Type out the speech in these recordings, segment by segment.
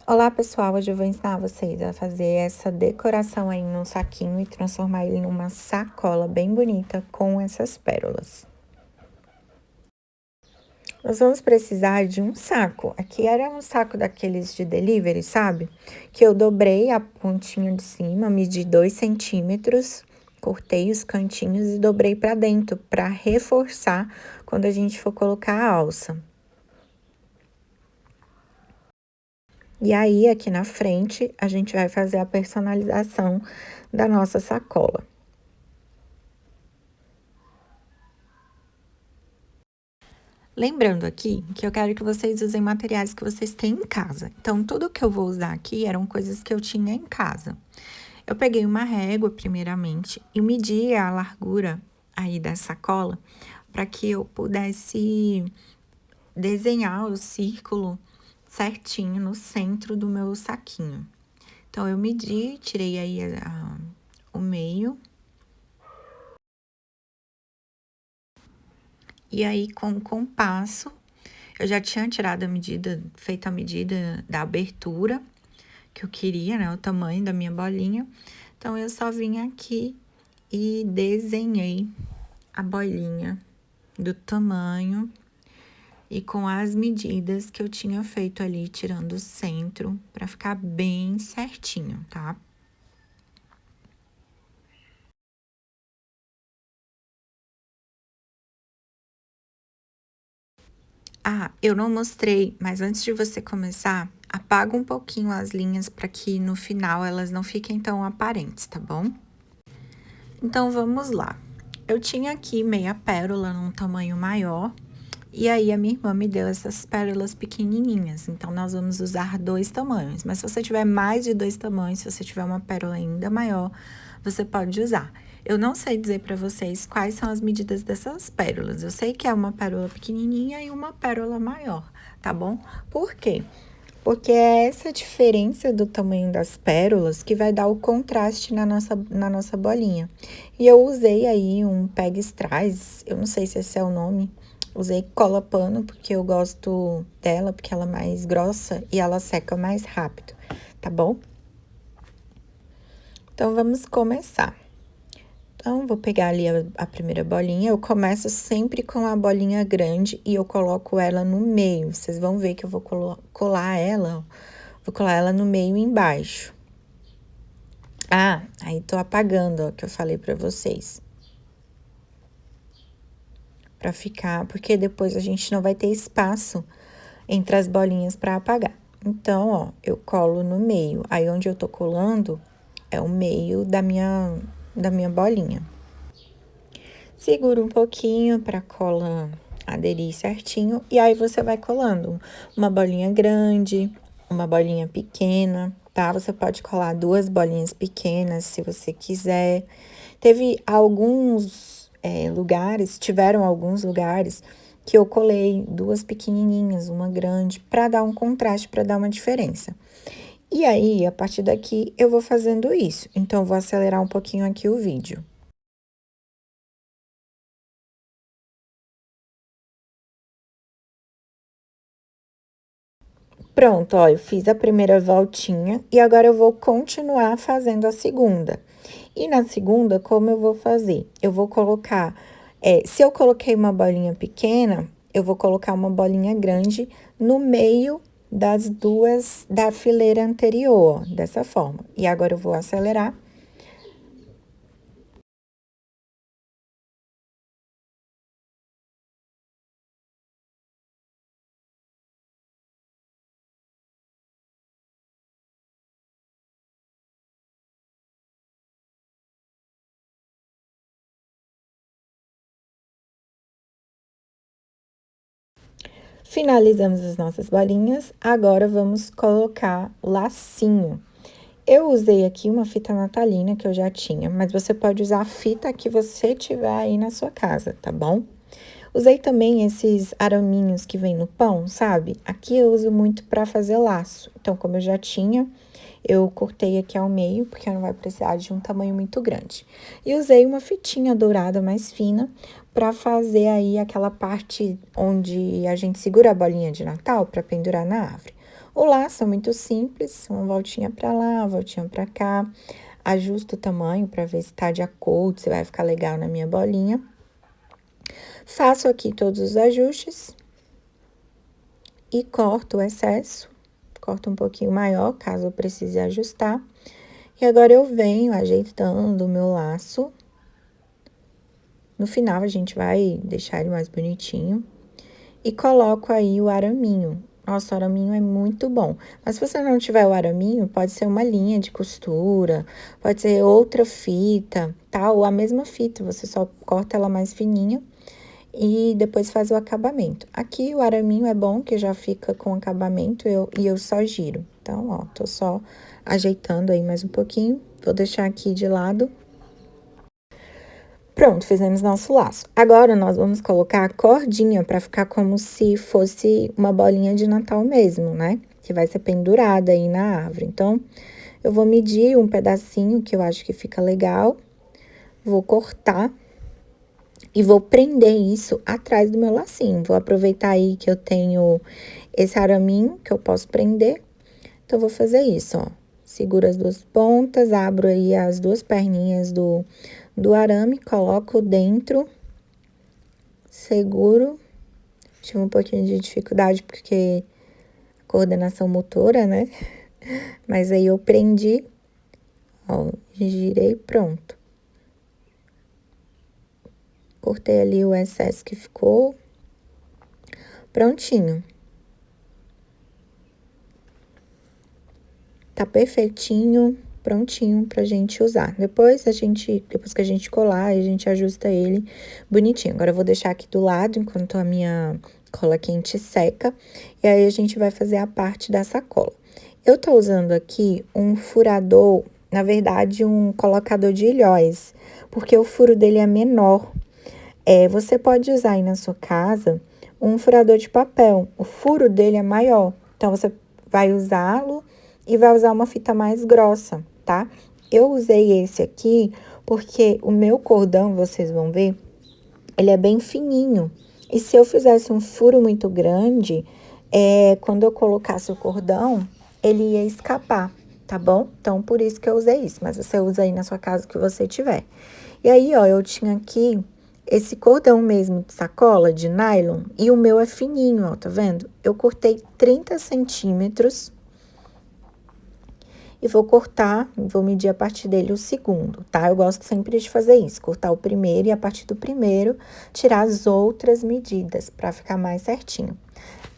Olá pessoal, hoje eu vou ensinar vocês a fazer essa decoração aí num saquinho e transformar ele numa sacola bem bonita com essas pérolas. Nós vamos precisar de um saco. Aqui era um saco daqueles de delivery, sabe? Que eu dobrei a pontinha de cima, medi 2 centímetros, cortei os cantinhos e dobrei pra dentro, pra reforçar quando a gente for colocar a alça. E aí, aqui na frente, a gente vai fazer a personalização da nossa sacola. Lembrando aqui que eu quero que vocês usem materiais que vocês têm em casa. Então, tudo que eu vou usar aqui eram coisas que eu tinha em casa. Eu peguei uma régua, primeiramente, e medi a largura aí da sacola para que eu pudesse desenhar o círculo certinho no centro do meu saquinho. Então, eu medi, tirei aí o meio. E aí, com o compasso, eu já tinha tirado a medida, feito a medida da abertura que eu queria, né? O tamanho da minha bolinha. Então, eu só vim aqui e desenhei a bolinha do tamanho e com as medidas que eu tinha feito ali, tirando o centro, pra ficar bem certinho, tá? Ah, eu não mostrei, mas antes de você começar, apaga um pouquinho as linhas para que no final elas não fiquem tão aparentes, tá bom? Então, vamos lá. Eu tinha aqui meia pérola num tamanho maior, e aí a minha irmã me deu essas pérolas pequenininhas. Então, nós vamos usar 2 tamanhos. Mas se você tiver mais de 2 tamanhos, se você tiver uma pérola ainda maior, você pode usar. Eu não sei dizer para vocês quais são as medidas dessas pérolas. Eu sei que é uma pérola pequenininha e uma pérola maior, tá bom? Por quê? Porque é essa diferença do tamanho das pérolas que vai dar o contraste na nossa bolinha. E eu usei aí um Peg Strass, eu não sei se esse é o nome. Usei cola pano, porque eu gosto dela, porque ela é mais grossa e ela seca mais rápido, tá bom? Então, vamos começar. Então, vou pegar ali a primeira bolinha. Eu começo sempre com a bolinha grande e eu coloco ela no meio. Vocês vão ver que eu vou colar ela, ó. Vou colar ela no meio e embaixo. Ah, aí tô apagando, ó, que eu falei pra vocês. Pra ficar, porque depois a gente não vai ter espaço entre as bolinhas pra apagar. Então, ó, eu colo no meio. Aí, onde eu tô colando é o meio da minha bolinha. Segura um pouquinho pra cola aderir certinho. E aí, você vai colando uma bolinha grande, uma bolinha pequena, tá? Você pode colar 2 bolinhas pequenas, se você quiser. Teve alguns lugares, tiveram alguns lugares que eu colei 2 pequenininhas, uma grande, pra dar um contraste, pra dar uma diferença. E aí, a partir daqui, eu vou fazendo isso. Então, eu vou acelerar um pouquinho aqui o vídeo. Pronto, ó, eu fiz a primeira voltinha e agora eu vou continuar fazendo a segunda. E na segunda, como eu vou fazer? Eu vou colocar, se eu coloquei uma bolinha pequena, eu vou colocar uma bolinha grande no meio das duas da fileira anterior, ó, dessa forma. E agora eu vou acelerar. Finalizamos as nossas bolinhas, agora vamos colocar o lacinho. Eu usei aqui uma fita natalina que eu já tinha, mas você pode usar a fita que você tiver aí na sua casa, tá bom? Usei também esses araminhos que vem no pão, sabe? Aqui eu uso muito pra fazer laço. Então, como eu já tinha, eu cortei aqui ao meio, porque não vai precisar de um tamanho muito grande. E usei uma fitinha dourada mais fina pra fazer aí aquela parte onde a gente segura a bolinha de Natal pra pendurar na árvore. O laço é muito simples, uma voltinha pra lá, uma voltinha pra cá. Ajusto o tamanho pra ver se tá de acordo, se vai ficar legal na minha bolinha. Faço aqui todos os ajustes e corto o excesso. Corto um pouquinho maior, caso eu precise ajustar. E agora eu venho ajeitando o meu laço. No final, a gente vai deixar ele mais bonitinho. E coloco aí o araminho. Nossa, o araminho é muito bom. Mas se você não tiver o araminho, pode ser uma linha de costura, pode ser outra fita, tá? Ou a mesma fita, você só corta ela mais fininha e depois faz o acabamento. Aqui o araminho é bom, que já fica com acabamento e eu só giro. Então, ó, tô só ajeitando aí mais um pouquinho. Vou deixar aqui de lado. Pronto, fizemos nosso laço. Agora, nós vamos colocar a cordinha para ficar como se fosse uma bolinha de Natal mesmo, né? Que vai ser pendurada aí na árvore. Então, eu vou medir um pedacinho que eu acho que fica legal. Vou cortar e vou prender isso atrás do meu lacinho. Vou aproveitar aí que eu tenho esse araminho que eu posso prender. Então, vou fazer isso, ó. Seguro as duas pontas, abro aí as duas perninhas do arame, coloco dentro, seguro. Tive um pouquinho de dificuldade porque coordenação motora, né? Mas aí eu prendi, ó, girei, pronto. Cortei ali o excesso que ficou. Prontinho. Tá perfeitinho, prontinho pra gente usar. Depois que a gente colar, a gente ajusta ele bonitinho. Agora eu vou deixar aqui do lado enquanto a minha cola quente seca. E aí a gente vai fazer a parte da sacola. Eu tô usando aqui um furador, na verdade, um colocador de ilhóis, porque o furo dele é menor. Você pode usar aí na sua casa um furador de papel. O furo dele é maior, então você vai usá-lo e vai usar uma fita mais grossa, tá? Eu usei esse aqui porque o meu cordão, vocês vão ver, ele é bem fininho. E se eu fizesse um furo muito grande, quando eu colocasse o cordão, ele ia escapar, tá bom? Então, por isso que eu usei isso, mas você usa aí na sua casa o que você tiver. E aí, ó, eu tinha aqui esse cordão mesmo de sacola, de nylon, e o meu é fininho, ó, tá vendo? Eu cortei 30 centímetros e vou cortar, vou medir a partir dele o segundo, tá? Eu gosto sempre de fazer isso, cortar o primeiro e a partir do primeiro tirar as outras medidas para ficar mais certinho.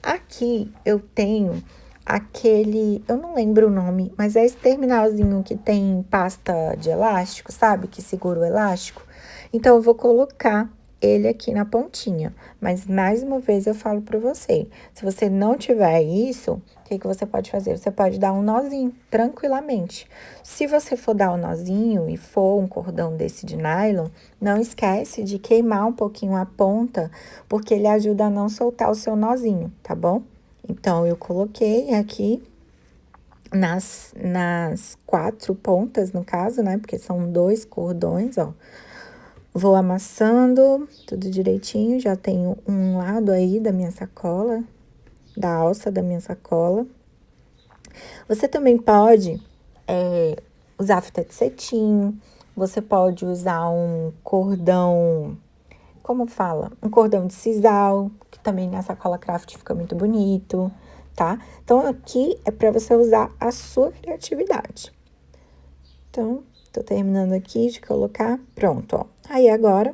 Aqui eu tenho aquele, eu não lembro o nome, mas é esse terminalzinho que tem pasta de elástico, sabe? Que segura o elástico. Então, eu vou colocar ele aqui na pontinha. Mas, mais uma vez, eu falo pra você, se você não tiver isso, o que que você pode fazer? Você pode dar um nozinho, tranquilamente. Se você for dar um nozinho e for um cordão desse de nylon, não esquece de queimar um pouquinho a ponta, porque ele ajuda a não soltar o seu nozinho, tá bom? Então, eu coloquei aqui nas 4 pontas, no caso, né? Porque são 2 cordões, ó. Vou amassando tudo direitinho, já tenho um lado aí da minha sacola, da alça da minha sacola. Você também pode usar fita de cetim, você pode usar um cordão, como fala? Um cordão de sisal, que também na sacola craft fica muito bonito, tá? Então, aqui é para você usar a sua criatividade. Então, tô terminando aqui de colocar, pronto, ó. Aí, agora,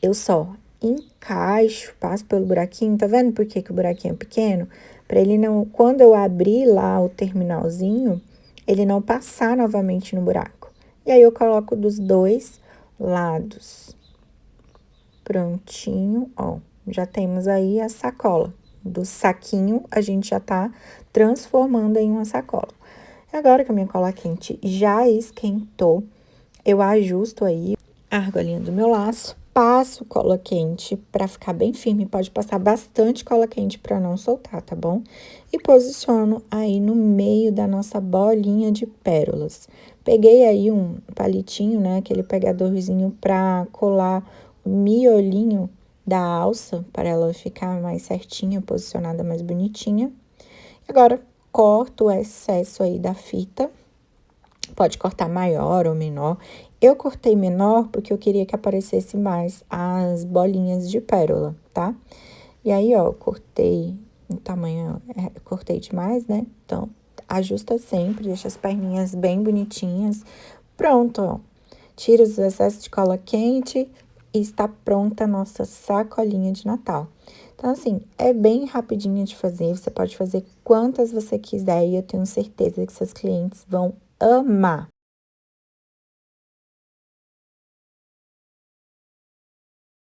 eu só encaixo, passo pelo buraquinho, tá vendo por que que o buraquinho é pequeno? Pra ele não, quando eu abrir lá o terminalzinho, ele não passar novamente no buraco. E aí, eu coloco dos 2 lados. Prontinho, ó. Já temos aí a sacola. Do saquinho, a gente já tá transformando em uma sacola. Agora que a minha cola quente já esquentou, eu ajusto aí a argolinha do meu laço, passo cola quente pra ficar bem firme. Pode passar bastante cola quente pra não soltar, tá bom? E posiciono aí no meio da nossa bolinha de pérolas. Peguei aí um palitinho, né? Aquele pegadorzinho pra colar o miolinho da alça, para ela ficar mais certinha, posicionada mais bonitinha. Agora, corto o excesso aí da fita. Pode cortar maior ou menor. Eu cortei menor porque eu queria que aparecesse mais as bolinhas de pérola, tá? E aí, ó, cortei um tamanho, cortei demais, né? Então, ajusta sempre, deixa as perninhas bem bonitinhas. Pronto, ó. Tira os excessos de cola quente e está pronta a nossa sacolinha de Natal. Então, assim, é bem rapidinho de fazer, você pode fazer quantas você quiser e eu tenho certeza que seus clientes vão amar.